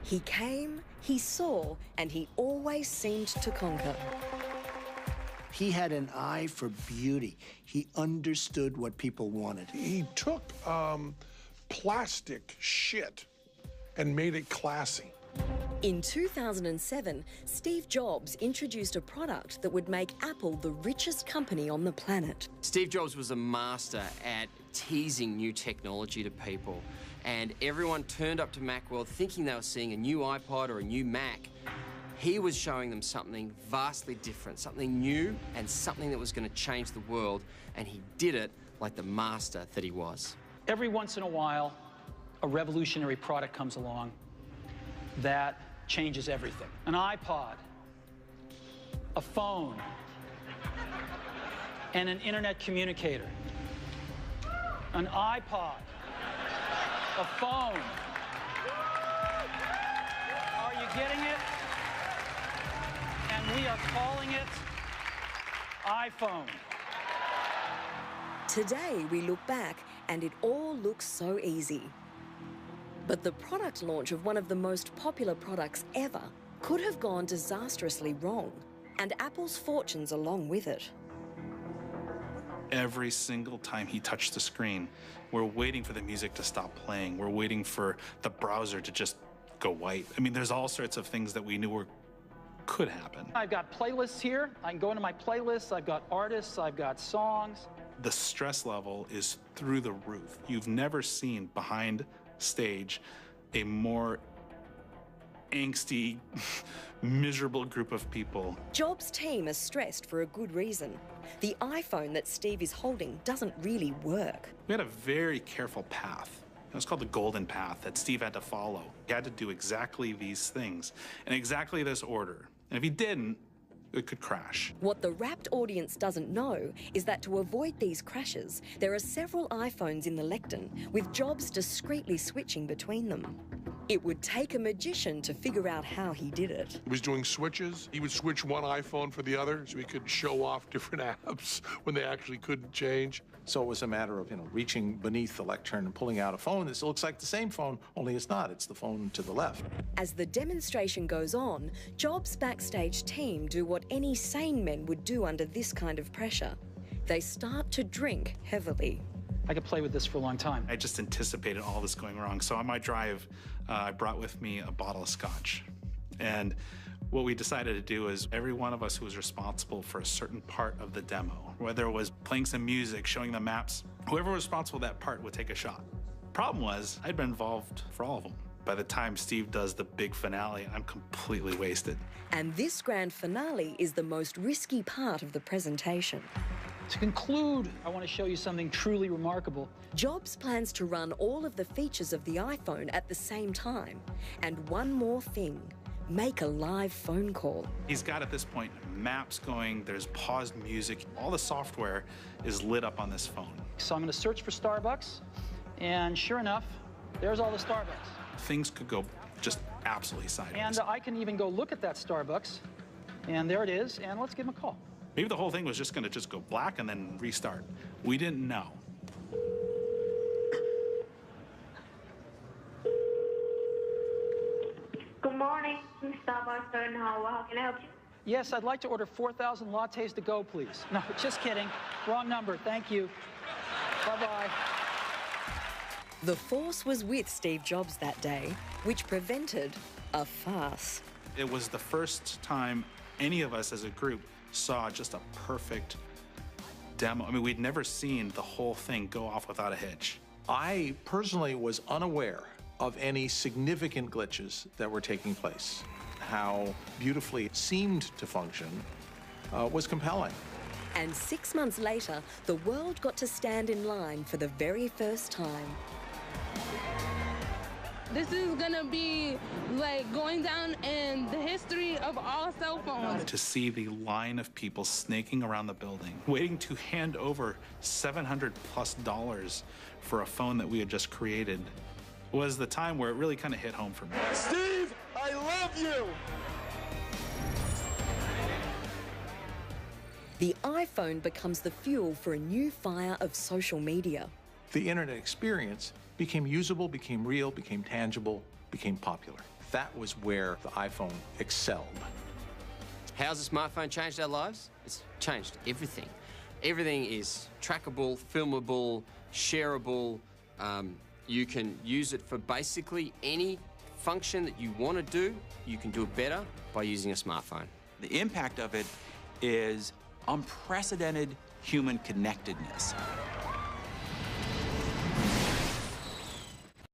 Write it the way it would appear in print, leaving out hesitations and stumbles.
He came, he saw, and he always seemed to conquer. He had an eye for beauty. He understood what people wanted. He took plastic shit and made it classy. In 2007, Steve Jobs introduced a product that would make Apple the richest company on the planet. Steve Jobs was a master at teasing new technology to people, and everyone turned up to Macworld thinking they were seeing a new iPod or a new Mac. He was showing them something vastly different, something new and something that was going to change the world, and he did it like the master that he was. Every once in a while, a revolutionary product comes along that changes everything. An iPod, a phone, and an internet communicator. An iPod, a phone. Are you getting it? And we are calling it iPhone. Today, we look back and it all looks so easy. But the product launch of one of the most popular products ever could have gone disastrously wrong, and Apple's fortunes along with it. Every single time he touched the screen, we're waiting for the music to stop playing. We're waiting for the browser to just go white. I mean, there's all sorts of things that we knew could happen. I've got playlists here. I can go into my playlists. I've got artists. I've got songs. The stress level is through the roof. You've never seen behind stage a more angsty, miserable group of people. Jobs' team is stressed for a good reason. The iPhone that Steve is holding doesn't really work. We had a very careful path. It was called the golden path that Steve had to follow. He had to do exactly these things in exactly this order. And if he didn't, it could crash. What the rapt audience doesn't know is that to avoid these crashes, there are several iPhones in the lectern, with Jobs discreetly switching between them. It would take a magician to figure out how he did it. He was doing switches. He would switch one iPhone for the other so he could show off different apps when they actually couldn't change. So it was a matter of, reaching beneath the lectern and pulling out a phone that looks like the same phone, only it's not. It's the phone to the left. As the demonstration goes on, Jobs' backstage team do what any sane men would do under this kind of pressure. They start to drink heavily. I could play with this for a long time. I just anticipated all this going wrong. So on my drive, I brought with me a bottle of scotch. And what we decided to do is every one of us who was responsible for a certain part of the demo, whether it was playing some music, showing the maps, whoever was responsible for that part would take a shot. Problem was, I'd been involved for all of them. By the time Steve does the big finale, I'm completely wasted. And this grand finale is the most risky part of the presentation. To conclude, I want to show you something truly remarkable. Jobs plans to run all of the features of the iPhone at the same time. And one more thing, make a live phone call. He's got, at this point, maps going, there's paused music. All the software is lit up on this phone. So I'm going to search for Starbucks, and sure enough, there's all the Starbucks. Things could go just absolutely sideways. And I can even go look at that Starbucks, and there it is, and let's give him a call. Maybe the whole thing was just going to go black and then restart. We didn't know. Good morning, Starbucks in Howard. How can I help you? Yes, I'd like to order 4,000 lattes to go, please. No, just kidding. Wrong number. Thank you. Bye-bye. The Force was with Steve Jobs that day, which prevented a farce. It was the first time any of us as a group saw just a perfect demo. I mean, we'd never seen the whole thing go off without a hitch. I personally was unaware of any significant glitches that were taking place. How beautifully it seemed to function was compelling. And 6 months later, the world got to stand in line for the very first time. This is gonna be like going down in the history of all cell phones. To see the line of people snaking around the building, waiting to hand over $700+ for a phone that we had just created, was the time where it really kind of hit home for me. Steve, I love you! The iPhone becomes the fuel for a new fire of social media. The internet experience became usable, became real, became tangible, became popular. That was where the iPhone excelled. How's the smartphone changed our lives? It's changed everything. Everything is trackable, filmable, shareable. You can use it for basically any function that you want to do. You can do it better by using a smartphone. The impact of it is unprecedented human connectedness.